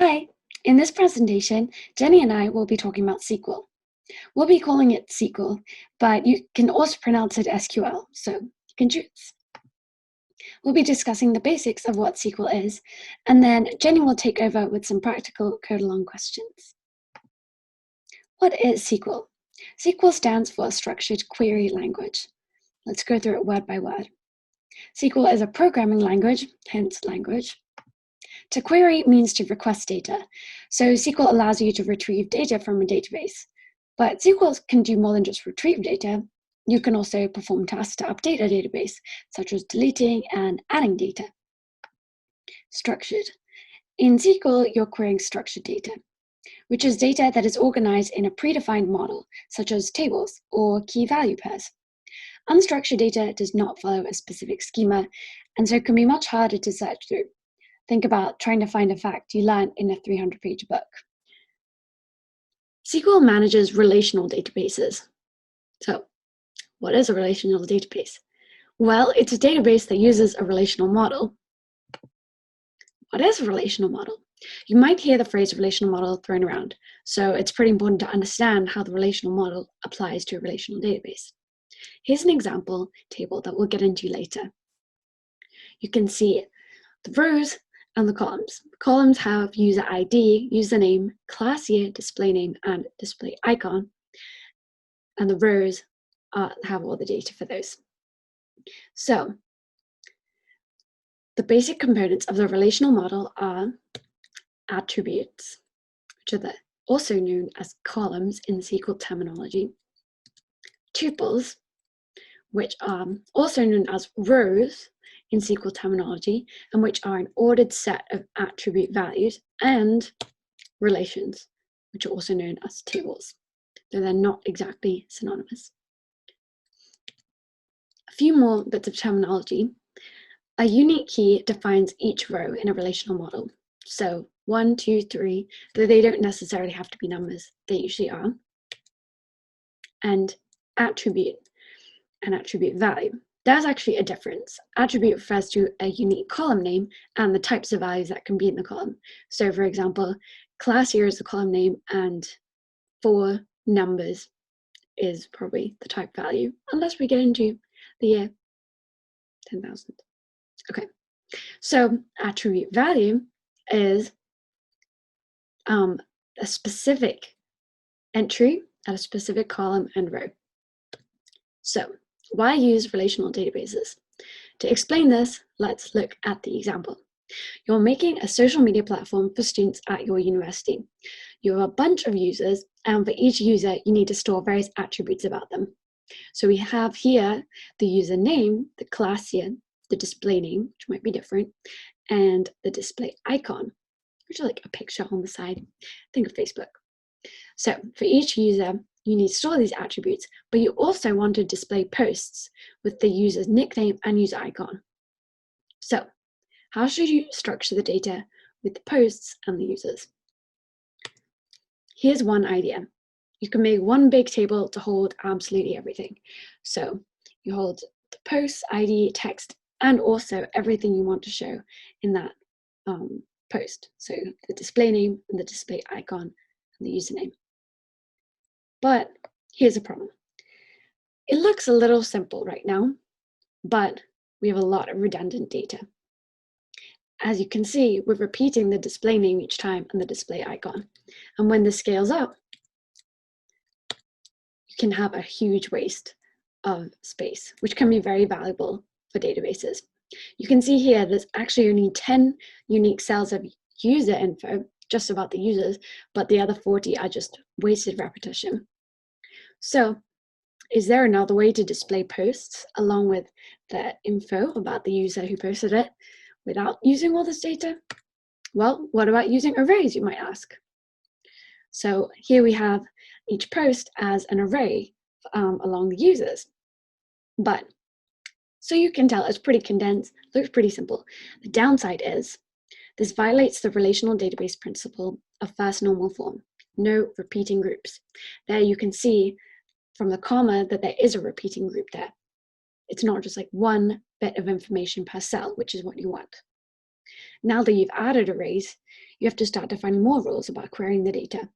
Hi, in this presentation, Jenny and I will be talking about SQL. We'll be calling it SQL, but you can also pronounce it SQL, so you can choose. We'll be discussing the basics of what SQL is, and then Jenny will take over with some practical code-along questions. What is SQL? SQL stands for Structured Query Language. Let's go through it word by word. SQL is a programming language, hence language. To query means to request data. So SQL allows you to retrieve data from a database. But SQL can do more than just retrieve data. You can also perform tasks to update a database, such as deleting and adding data. Structured. In SQL, you're querying structured data, which is data that is organized in a predefined model, such as tables or key value pairs. Unstructured data does not follow a specific schema, and so can be much harder to search through. Think about trying to find a fact you learned in a 300-page book. SQL manages relational databases. So, what is a relational database? Well, it's a database that uses a relational model. What is a relational model? You might hear the phrase relational model thrown around, so it's pretty important to understand how the relational model applies to a relational database. Here's an example table that we'll get into later. You can see the rows and the columns. The columns have user ID, username, class year, display name, and display icon. And the rows have all the data for those. So the basic components of the relational model are attributes, which are also known as columns in SQL terminology, tuples, which are also known as rows in SQL terminology, and which are an ordered set of attribute values, and relations, which are also known as tables, though they're not exactly synonymous. A few more bits of terminology. A unique key defines each row in a relational model. So 1, 2, 3, though they don't necessarily have to be numbers, they usually are. And attribute, an attribute value. There's actually a difference. Attribute refers to a unique column name and the types of values that can be in the column. So for example, class year is the column name, and 4 numbers is probably the type value, unless we get into the year 10,000. Okay, so attribute value is a specific entry at a specific column and row. So why use relational databases? To explain this, let's look at the example. You're making a social media platform for students at your university. You have a bunch of users, and for each user, you need to store various attributes about them. So we have here the user name, the class year, the display name, which might be different, and the display icon, which is like a picture on the side. Think of Facebook. So for each user, you need to store these attributes, but you also want to display posts with the user's nickname and user icon. So how should you structure the data with the posts and the users? Here's one idea. You can make one big table to hold absolutely everything. So you hold the post, ID, text, and also everything you want to show in that post. So the display name and the display icon and the username. But here's a problem. It looks a little simple right now, but we have a lot of redundant data. As you can see, we're repeating the display name each time and the display icon. And when this scales up, you can have a huge waste of space, which can be very valuable for databases. You can see here there's actually only 10 unique cells of user info, just about the users, but the other 40 are just wasted repetition. So is there another way to display posts along with the info about the user who posted it without using all this data? Well, what about using arrays, you might ask? So here we have each post as an array along the users. But so you can tell it's pretty condensed, looks pretty simple. The downside is this violates the relational database principle of first normal form, no repeating groups. There you can see from the comma that there is a repeating group there. It's not just like one bit of information per cell, which is what you want. Now that you've added arrays, you have to start defining more rules about querying the data.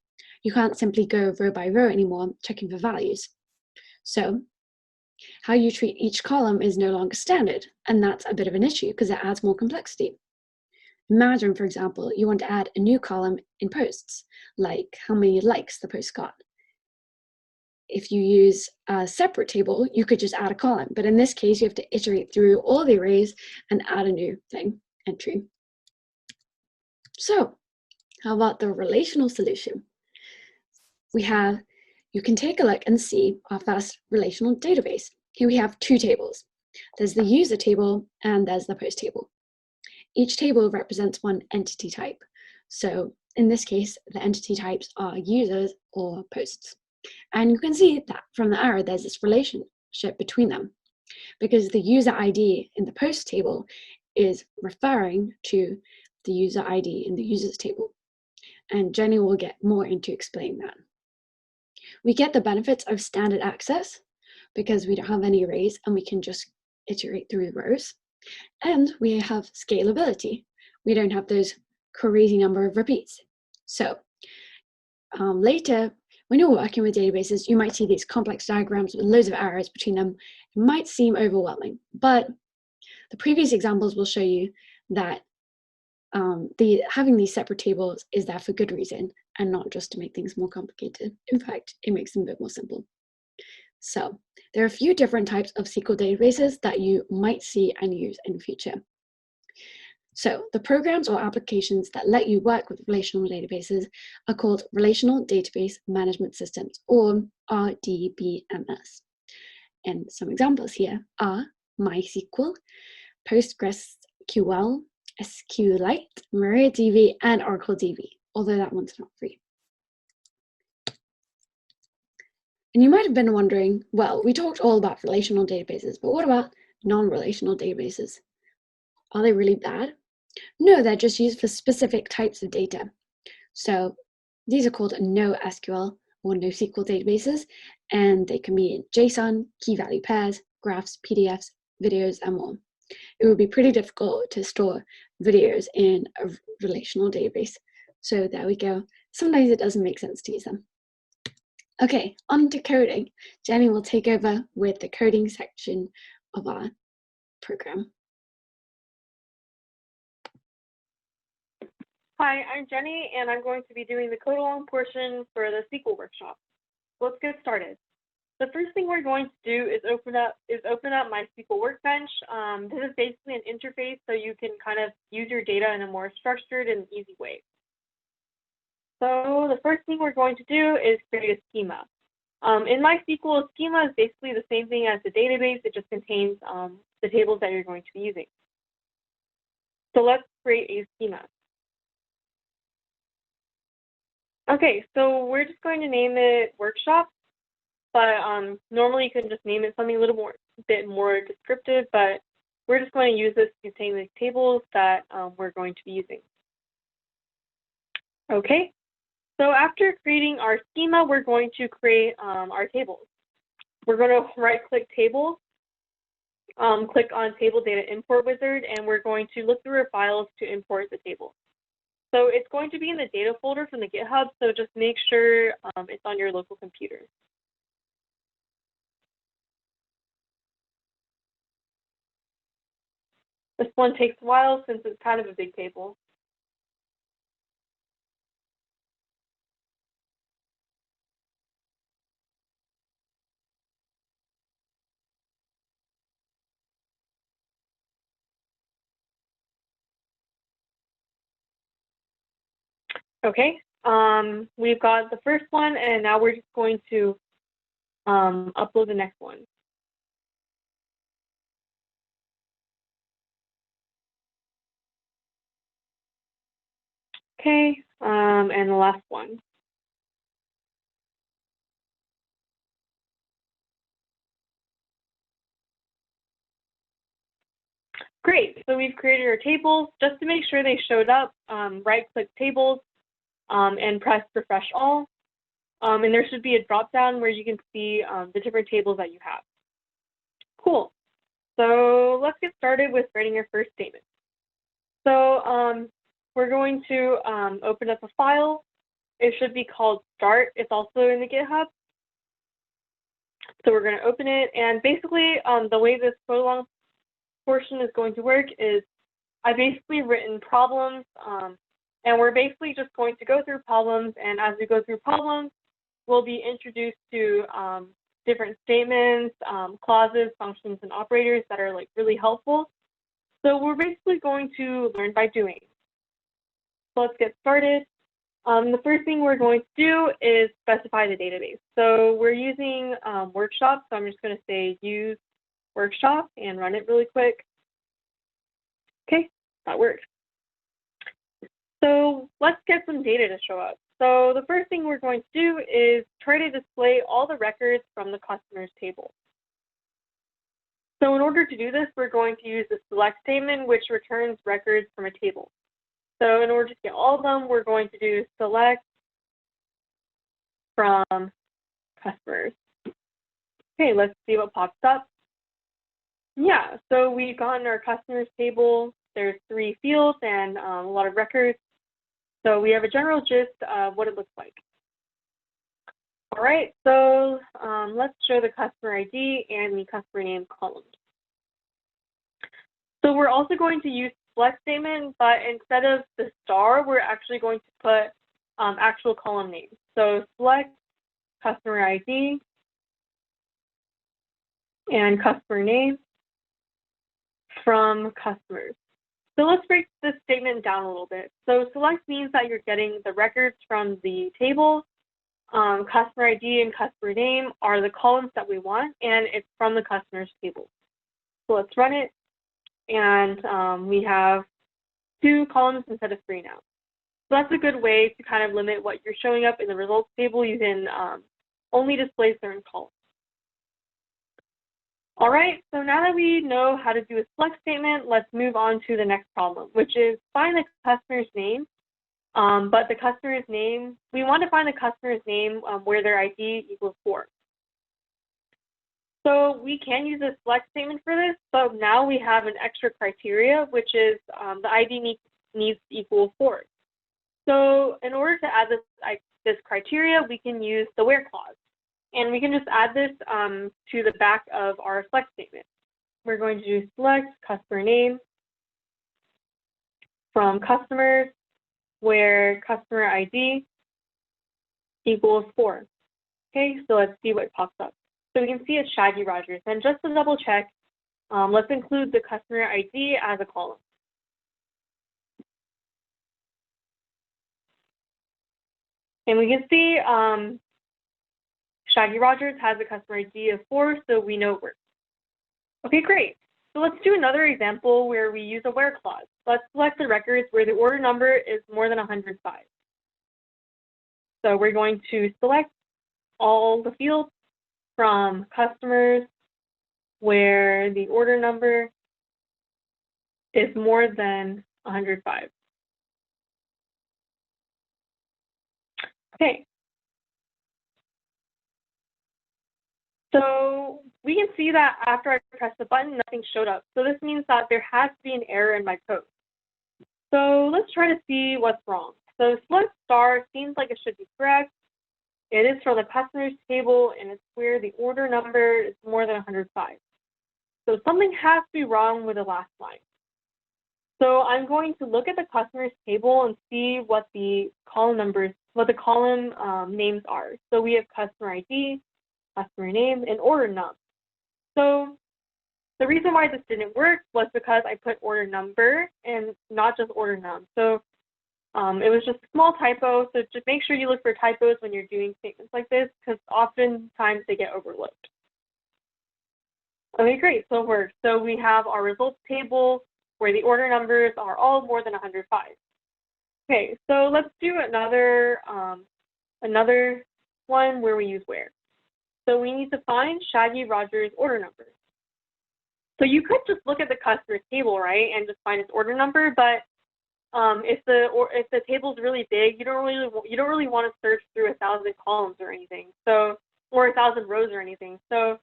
You can't simply go row by row anymore, checking for values. So how you treat each column is no longer standard, and that's a bit of an issue because it adds more complexity. Imagine, for example, you want to add a new column in posts, like how many likes the post got. If you use a separate table, you could just add a column, but in this case, you have to iterate through all the arrays and add a new entry. So how about the relational solution? You can take a look and see our first relational database. Here we have two tables. There's the user table and there's the post table. Each table represents one entity type. So in this case, the entity types are users or posts. And you can see that from the arrow, there's this relationship between them because the user ID in the post table is referring to the user ID in the users table. And Jenny will get more into explaining that. We get the benefits of standard access because we don't have any arrays and we can just iterate through the rows. And we have scalability. We don't have those crazy number of repeats. So later, when you're working with databases, you might see these complex diagrams with loads of arrows between them. It might seem overwhelming, but the previous examples will show you that having these separate tables is there for good reason and not just to make things more complicated. In fact, it makes them a bit more simple. So there are a few different types of SQL databases that you might see and use in the future. So the programs or applications that let you work with relational databases are called Relational Database Management Systems, or RDBMS. And some examples here are MySQL, PostgreSQL, SQLite, MariaDB, and OracleDB, although that one's not free. And you might have been wondering, well, we talked all about relational databases, but what about non-relational databases? Are they really bad? No, they're just used for specific types of data. So these are called NoSQL or NoSQL databases, and they can be in JSON, key value pairs, graphs, PDFs, videos, and more. It would be pretty difficult to store videos in a relational database. So there we go. Sometimes it doesn't make sense to use them. Okay, on to coding. Jenny will take over with the coding section of our program. Hi, I'm Jenny, and I'm going to be doing the code along portion for the SQL workshop. Let's get started. The first thing we're going to do is open up MySQL Workbench. This is basically an interface so you can kind of use your data in a more structured and easy way. So the first thing we're going to do is create a schema. In MySQL, a schema is basically the same thing as the database. It just contains the tables that you're going to be using. So let's create a schema. Okay, so we're just going to name it workshop, but normally you can just name it something a little bit more descriptive, but we're just going to use this to contain the tables that we're going to be using. Okay, so after creating our schema, we're going to create our tables. We're going to right-click tables, click on Table Data Import Wizard, and we're going to look through our files to import the table. So it's going to be in the data folder from the GitHub, so just make sure it's on your local computer. This one takes a while since it's kind of a big table. Okay, we've got the first one, and now we're just going to upload the next one. Okay, and the last one. Great, so we've created our tables. Just to make sure they showed up, right-click tables and press refresh all. And there should be a drop-down where you can see the different tables that you have. Cool, so let's get started with writing our first statement. So we're going to open up a file. It should be called start. It's also in the GitHub. So we're going to open it. And basically, the way this prolong portion is going to work is I've basically written problems. And we're basically just going to go through problems. And as we go through problems, we'll be introduced to different statements, clauses, functions, and operators that are like really helpful. So we're basically going to learn by doing. So let's get started. The first thing we're going to do is specify the database. So we're using Workshop, so I'm just going to say use Workshop and run it really quick. Okay, that works. So let's get some data to show up. So the first thing we're going to do is try to display all the records from the customers table. So in order to do this, we're going to use the select statement, which returns records from a table. So in order to get all of them, we're going to do select from customers. Okay, let's see what pops up. Yeah, so we've gotten our customers table. There's 3 fields and a lot of records. So we have a general gist of what it looks like. All right, so let's show the customer ID and the customer name columns. So we're also going to use select statement, but instead of the star, we're actually going to put actual column names. So select customer ID and customer name from customers. So let's break this statement down a little bit. So select means that you're getting the records from the table. Customer ID and customer name are the columns that we want, and it's from the customer's table. So let's run it, and we have 2 columns instead of 3 now. So that's a good way to kind of limit what you're showing up in the results table. You can only display certain columns. All right, so now that we know how to do a select statement, let's move on to the next problem, which is find the customer's name. But the customer's name, we want to find the customer's name where their ID equals 4. So we can use a select statement for this, but now we have an extra criteria, which is the ID needs to equal 4. So in order to add this criteria, we can use the where clause. And we can just add this to the back of our select statement. We're going to do select customer name from customers where customer ID equals 4. Okay, so let's see what pops up. So we can see it's Shaggy Rogers. And just to double check, let's include the customer ID as a column. And we can see Shaggy Rogers has a customer ID of 4, so we know it works. Okay, great. So let's do another example where we use a where clause. Let's select the records where the order number is more than 105. So we're going to select all the fields from customers where the order number is more than 105. Okay. So we can see that after I pressed the button, nothing showed up. So this means that there has to be an error in my code. So let's try to see what's wrong. So select star seems like it should be correct. It is for the customers table, and it's where the order number is more than 105. So something has to be wrong with the last line. So I'm going to look at the customers table and see what the column numbers, what the column names are. So we have customer ID, customer name, and order num. So the reason why this didn't work was because I put order number and not just order num. So it was just a small typo. So just make sure you look for typos when you're doing statements like this, because oftentimes they get overlooked. Okay, great. So it works. So we have our results table where the order numbers are all more than 105. Okay, so let's do another one where we use where. So we need to find Shaggy Rogers' order number. So you could just look at the customer's table, right, and just find its order number. But if the table is really big, you don't really want to search through 1,000 columns or anything. So or 1,000 rows or anything. So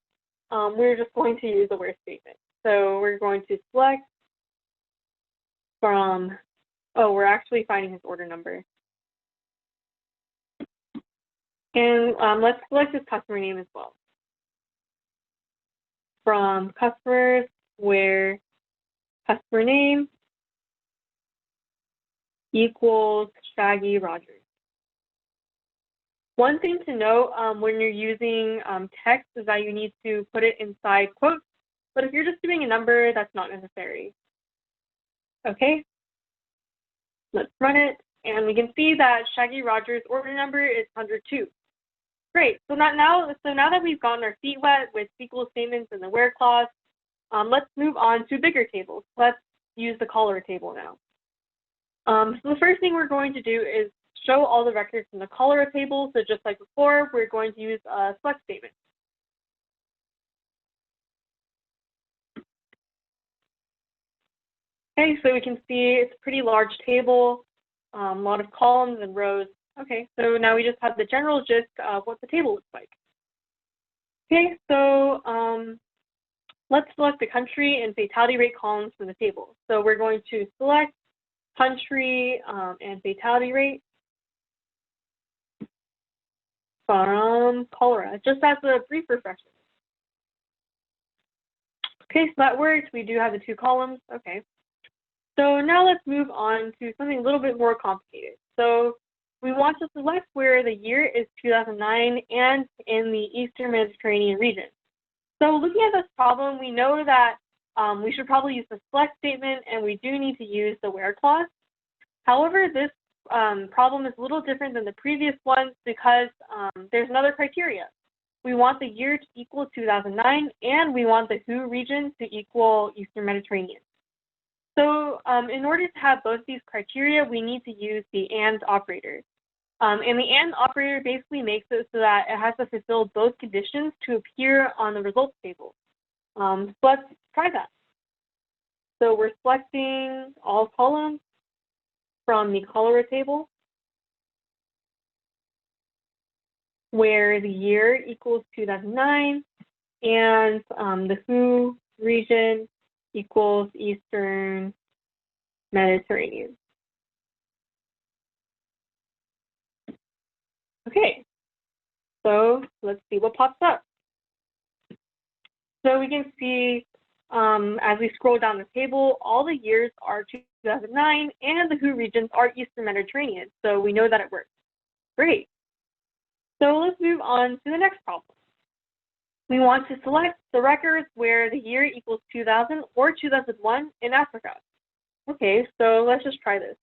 we're just going to use the where statement. So we're going to select from, oh, we're actually finding his order number. And let's select his customer name as well. From customers, where customer name equals Shaggy Rogers. One thing to note when you're using text is that you need to put it inside quotes, but if you're just doing a number, that's not necessary. Okay, let's run it, and we can see that Shaggy Rogers' order number is 102. Great, so now that we've gotten our feet wet with SQL statements and the where clause, let's move on to bigger tables. Let's use the caller table now. So the first thing we're going to do is show all the records in the caller table. So just like before, we're going to use a select statement. Okay, so we can see it's a pretty large table, a lot of columns and rows. Okay, so now we just have the general gist of what the table looks like. Okay, so let's select the country and fatality rate columns from the table. So we're going to select country and fatality rate from cholera, just as a brief refresher. Okay, so that works. We do have the two columns. Okay. So now let's move on to something a little bit more complicated. So we want to select where the year is 2009 and in the Eastern Mediterranean region. So looking at this problem, we know that we should probably use the select statement, and we do need to use the where clause. However, this problem is a little different than the previous ones because there's another criteria. We want the year to equal 2009, and we want the WHO region to equal Eastern Mediterranean. So in order to have both these criteria, we need to use the AND operator. And the AND operator basically makes it so that it has to fulfill both conditions to appear on the results table. So let's try that. So we're selecting all columns from the cholera table, where the year equals 2009 and the WHO region equals Eastern Mediterranean. Okay, so let's see what pops up. So we can see as we scroll down the table, all the years are 2009 and the WHO regions are Eastern Mediterranean. So we know that it works. Great. So let's move on to the next problem. We want to select the records where the year equals 2000 or 2001 in Africa. Okay, so let's just try this.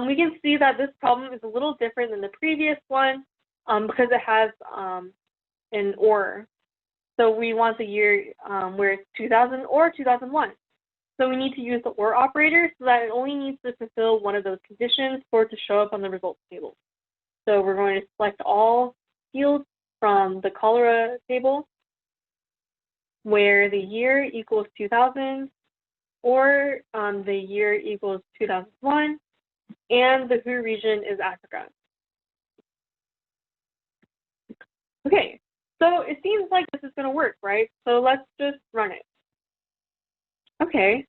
We can see that this problem is a little different than the previous one because it has an or. So we want the year where it's 2000 or 2001. So we need to use the or operator so that it only needs to fulfill one of those conditions for it to show up on the results table. So we're going to select all fields from the cholera table where the year equals 2000 or the year equals 2001 and the WHO region is Africa. Okay, so it seems like this is going to work, right? So let's just run it. Okay,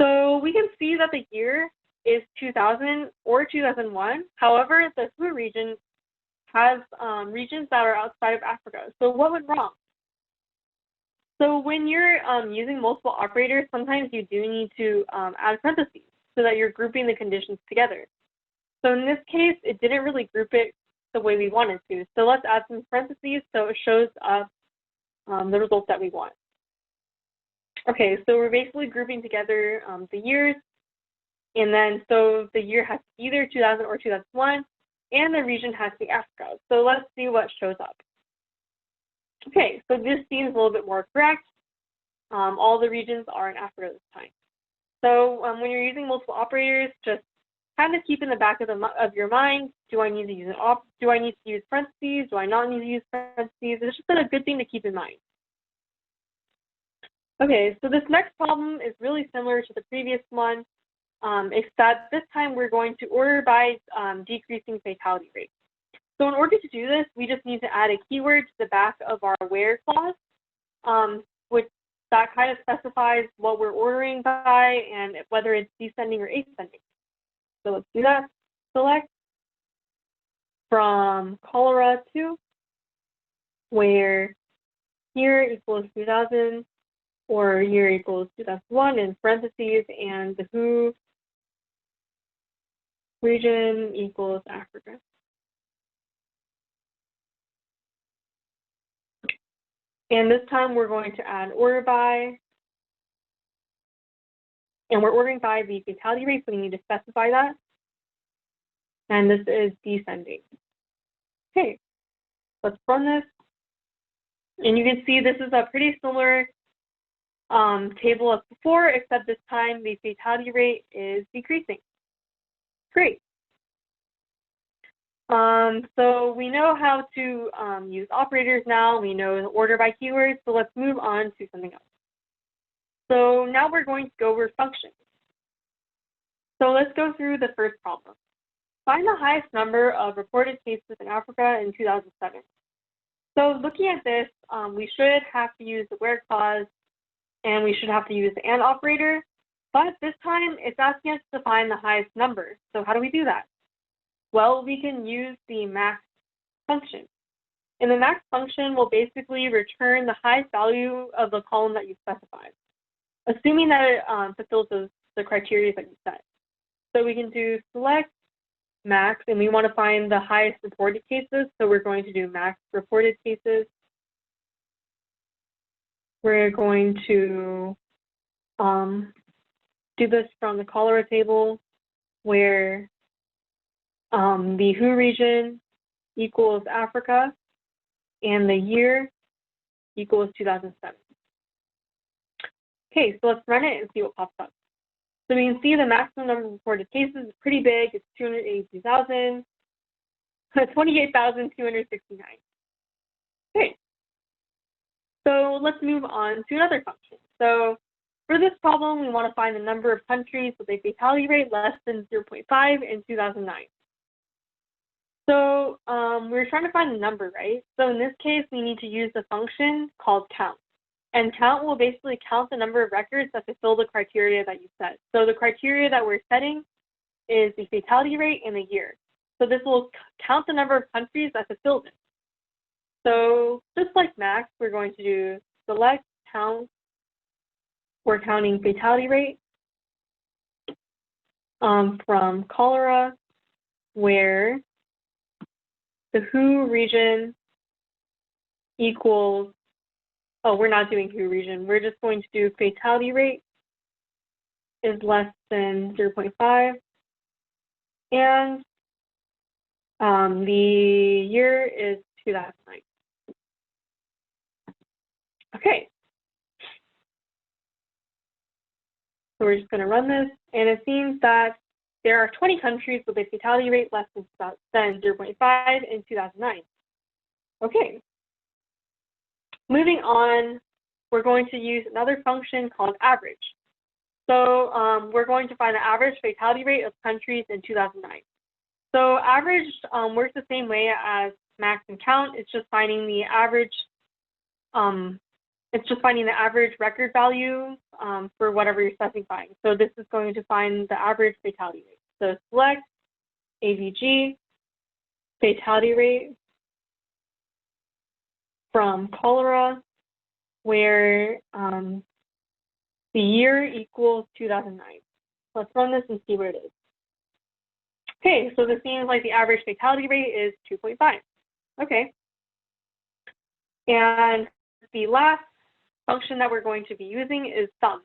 so we can see that the year is 2000 or 2001. However, the WHO region has regions that are outside of Africa. So what went wrong? So when you're using multiple operators, sometimes you do need to add parentheses so that you're grouping the conditions together. So in this case, it didn't really group it the way we wanted to. So let's add some parentheses so it shows us the results that we want. Okay, so we're basically grouping together the years. And then so the year has to be either 2000 or 2001, and the region has to be Africa. So let's see what shows up. Okay, so this seems a little bit more correct. All the regions are in Africa this time. So when you're using multiple operators, just kind of keep in the back of your mind, do I need to use do I need to use parentheses? Do I not need to use parentheses? It's just a good thing to keep in mind. Okay, so this next problem is really similar to the previous one, except this time we're going to order by decreasing fatality rate. So in order to do this, we just need to add a keyword to the back of our where clause, which that kind of specifies what we're ordering by and whether it's descending or ascending. So let's do that. Select from cholera to where year equals 2000 or year equals 2001 in parentheses, and the WHO region equals Africa. And this time we're going to add order by, and we're ordering by the fatality rate, so we need to specify that. And this is descending. Okay, let's run this. And you can see this is a pretty similar table as before, except this time the fatality rate is decreasing. Great. So we know how to use operators now. We know the order by keywords, so let's move on to something else. So now we're going to go over functions. So let's go through the first problem. Find the highest number of reported cases in Africa in 2007. So looking at this, we should have to use the where clause, and we should have to use the and operator, but this time it's asking us to find the highest number. So how do we do that? Well, we can use the max function. And the max function will basically return the highest value of the column that you specified, assuming that it fulfills the criteria that you set. So we can do select max, and we want to find the highest reported cases, so we're going to do max reported cases. We're going to do this from the cholera table, where the WHO region equals Africa, and the year equals 2007. Okay, so let's run it and see what pops up. So we can see the maximum number of reported cases is pretty big. It's 282,000, 28,269. Okay, so let's move on to another function. So for this problem, we want to find the number of countries with a fatality rate less than 0.5 in 2009. So we're trying to find the number, right? So in this case, we need to use the function called count. And count will basically count the number of records that fulfill the criteria that you set. So the criteria that we're setting is the fatality rate and the year. So this will count the number of countries that fulfill it. So just like max, we're going to do select count. We're counting fatality rate from cholera, where the WHO region equals, oh, we're not doing WHO region. We're just going to do fatality rate is less than 0.5. And the year is 2009. Okay. So we're just going to run this, and it seems that there are 20 countries with a fatality rate less than 0.5 in 2009. Okay. Moving on, we're going to use another function called average. So we're going to find the average fatality rate of countries in 2009. So average works the same way as max and count. It's just finding the average. It's just finding the average record value for whatever you're specifying. So this is going to find the average fatality rate. So select AVG fatality rate from cholera, where the year equals 2009. Let's run this and see where it is. Okay, so this seems like the average fatality rate is 2.5. Okay. And the last function that we're going to be using is sum.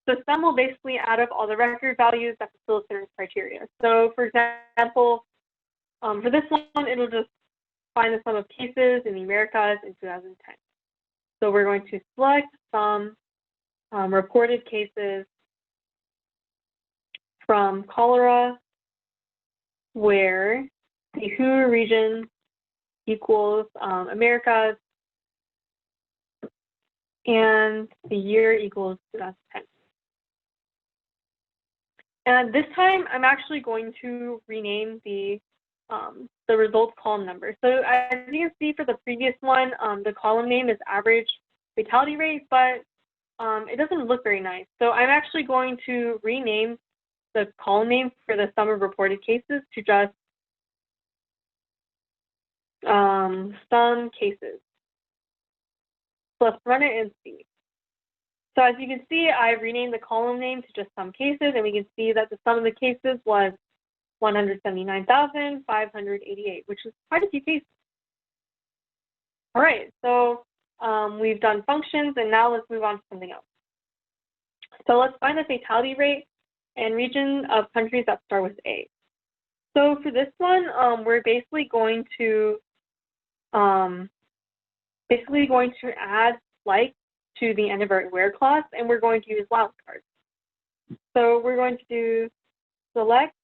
So sum will basically add up all the record values that fulfill certain criteria. So for example, for this one, it'll just find the sum of cases in the Americas in 2010. So we're going to select sum reported cases from cholera, where the WHO region equals Americas, and the year equals 2010. And this time, I'm actually going to rename the results column number. So as you can see for the previous one, the column name is average fatality rate, but it doesn't look very nice. So I'm actually going to rename the column name for the sum of reported cases to just some cases. So let's run it and see. So as you can see, I've renamed the column name to just some cases, and we can see that the sum of the cases was 179,588, which is quite a few cases. All right, so we've done functions, and now let's move on to something else. So let's find the fatality rate and region of countries that start with A. So for this one, we're basically going to add like to the end of our where clause, and we're going to use wildcard. So we're going to do select.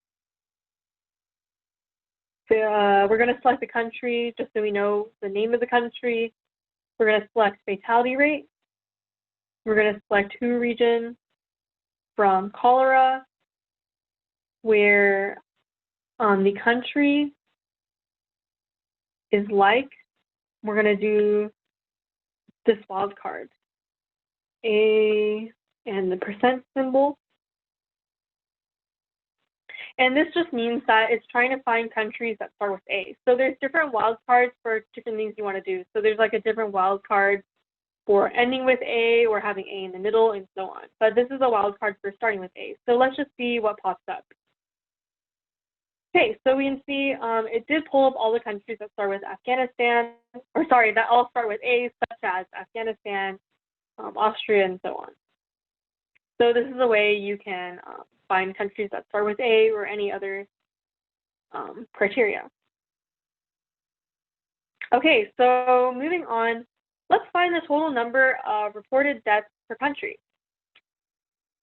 We're going to select the country just so we know the name of the country. We're going to select fatality rate. We're going to select WHO region from cholera, where the country is like. We're going to do this wildcard, A and the percent symbol. And this just means that it's trying to find countries that start with A. So there's different wildcards for different things you want to do. So there's like a different wildcard for ending with A or having A in the middle and so on. But this is a wildcard for starting with A. So let's just see what pops up. Okay, so we can see it did pull up all the countries that start with Afghanistan, or sorry, that all start with A, such as Afghanistan, Austria, and so on. So this is a way you can find countries that start with A or any other criteria. Okay, so moving on, let's find the total number of reported deaths per country.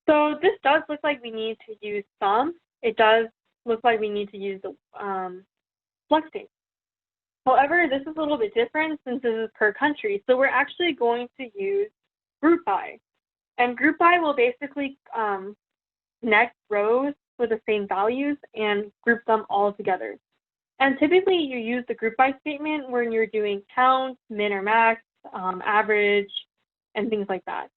So this does look like we need to use sum. It does look like we need to use the flex statement. However, this is a little bit different since this is per country. So we're actually going to use group by. And group by will basically connect rows with the same values and group them all together. And typically you use the group by statement when you're doing count, min or max, average, and things like that.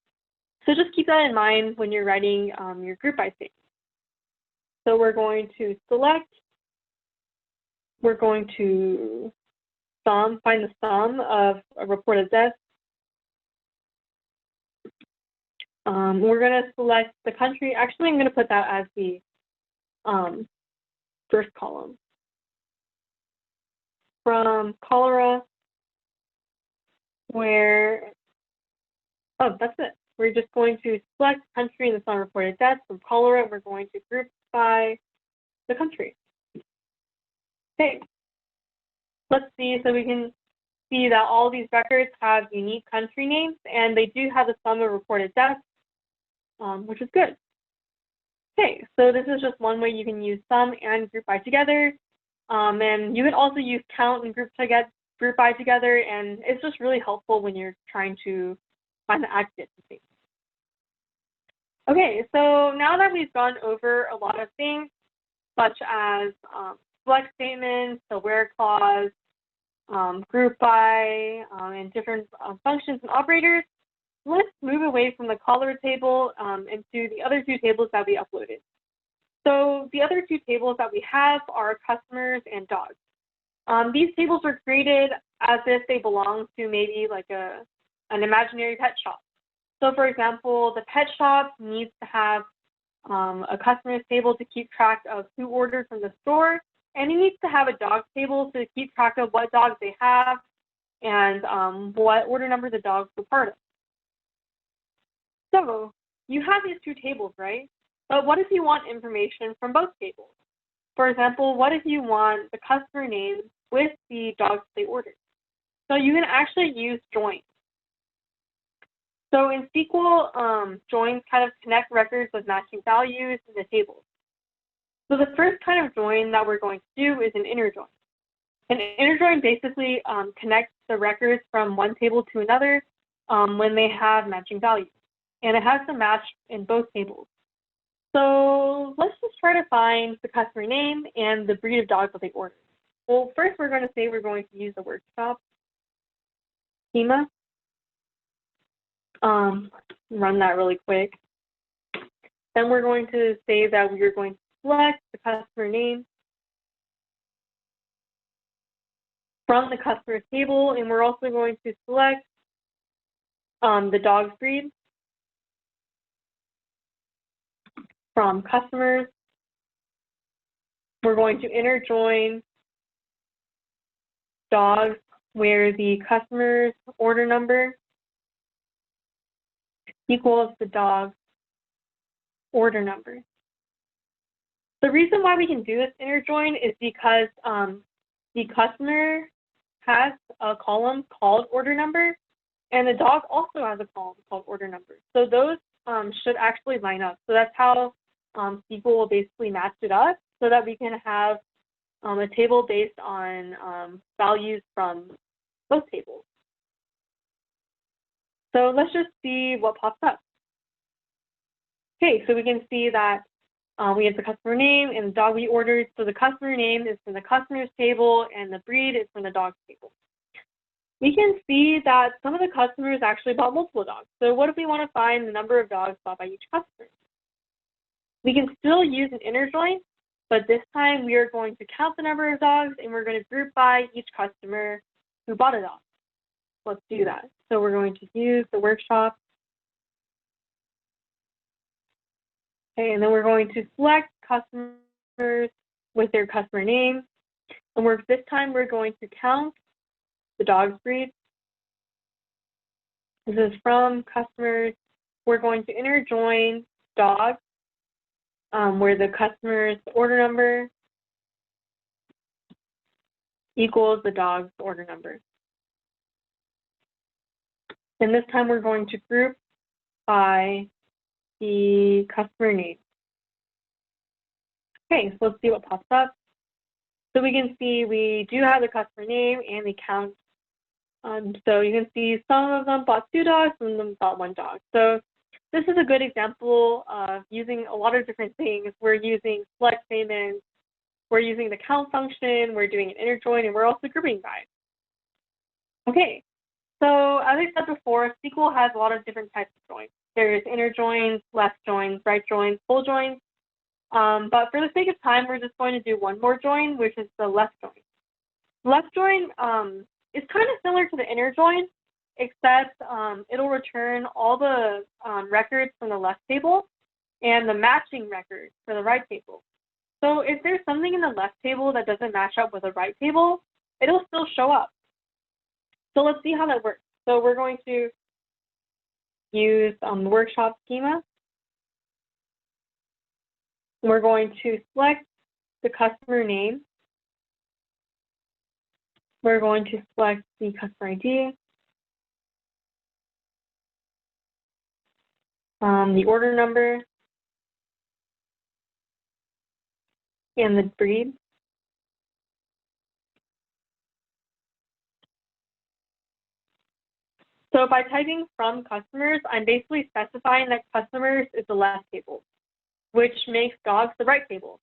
So just keep that in mind when you're writing your group by statement. So we're going to select, we're going to find the sum of reported deaths. We're going to select the country. Actually, I'm going to put that as the first column. From cholera, where, oh, that's it. We're just going to select country and the sum of reported deaths from cholera. We're going to group by the country. Okay, let's see. So we can see that all these records have unique country names, and they do have the sum of reported deaths, which is good. Okay, so this is just one way you can use sum and group by together. And you can also use count and group by together, and it's just really helpful when you're trying to find the aggregate of things. Okay, so now that we've gone over a lot of things, such as select statements, the where clause, group by, and different functions and operators, let's move away from the cholera table into the other two tables that we uploaded. So the other two tables that we have are customers and dogs. These tables were created as if they belong to maybe like an imaginary pet shop. So for example, the pet shop needs to have a customer's table to keep track of who ordered from the store, and it needs to have a dog table to keep track of what dogs they have and what order number the dogs were part of. So you have these two tables, right? But what if you want information from both tables? For example, what if you want the customer name with the dogs they ordered? So you can actually use join. So in SQL, joins kind of connect records with matching values in the tables. So the first kind of join that we're going to do is an inner join. An inner join basically connects the records from one table to another when they have matching values. And it has to match in both tables. So let's just try to find the customer name and the breed of dog that they ordered. Well, first we're going to say we're going to use the workshop schema. run that really quick. Then we're going to say that we are going to select the customer name from the customer table, and we're also going to select the dog's breed from customers. We're going to inner join dogs where the customer's order number equals the dog's order number. The reason why we can do this inner join is because the customer has a column called order number, and the dog also has a column called order number. So those should actually line up. So that's how SQL will basically match it up so that we can have a table based on values from both tables. So let's just see what pops up. Okay, so we can see that we have the customer name and the dog we ordered. So the customer name is from the customer's table and the breed is from the dog's table. We can see that some of the customers actually bought multiple dogs. So what if we want to find the number of dogs bought by each customer? We can still use an inner join, but this time we are going to count the number of dogs and we're going to group by each customer who bought a dog. Let's do that. So we're going to use the workshop. Okay, and then we're going to select customers with their customer name. And this time we're going to count the dog's breed. This is from customers. We're going to inner join dogs where the customer's order number equals the dog's order number. And this time we're going to group by the customer name. Okay, so let's see what pops up. So we can see we do have the customer name and the count. So you can see some of them bought 2 dogs, some of them bought 1 dog. So this is a good example of using a lot of different things. We're using select statements, we're using the count function, we're doing an inner join, and we're also grouping by. Okay, so as I said before, SQL has a lot of different types of joins. There's inner joins, left joins, right joins, full joins. But for the sake of time, we're just going to do one more join, which is the left join. Left join is kind of similar to the inner join, except it'll return all the records from the left table and the matching records for the right table. So if there's something in the left table that doesn't match up with the right table, it'll still show up. So let's see how that works. So we're going to use the workshop schema. We're going to select the customer name. We're going to select the customer ID, the order number, and the breed. So by typing from customers, I'm basically specifying that customers is the left table, which makes dogs the right table.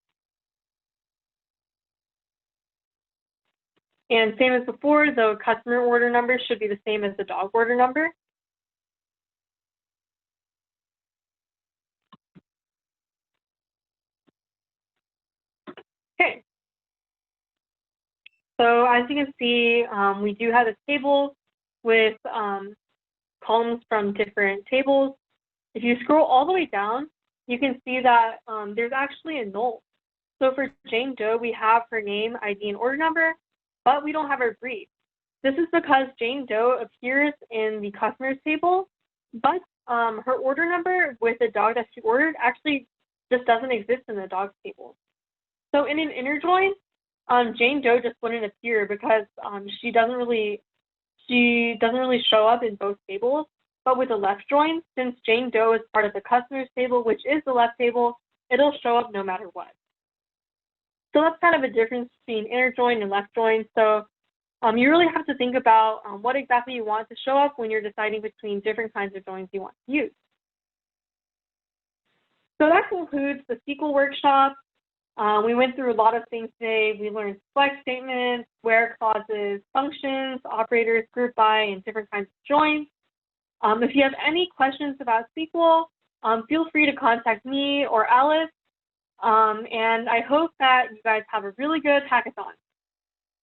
And same as before, the customer order number should be the same as the dog order number. Okay. So as you can see, we do have a table with columns from different tables. If you scroll all the way down, you can see that there's actually a null. So for Jane Doe, we have her name, ID, and order number, but we don't have her breed. This is because Jane Doe appears in the customers table, but her order number with the dog that she ordered actually just doesn't exist in the dogs table. So in an inner join, Jane Doe just wouldn't appear because she doesn't really show up in both tables. But with the left join, since Jane Doe is part of the customers table, which is the left table, it'll show up no matter what. So that's kind of a difference between inner join and left join. So you really have to think about what exactly you want to show up when you're deciding between different kinds of joins you want to use. So that concludes the SQL workshop. We went through a lot of things today. We learned select statements, where clauses, functions, operators, group by, and different kinds of joins. If you have any questions about SQL, feel free to contact me or Alice. And I hope that you guys have a really good hackathon.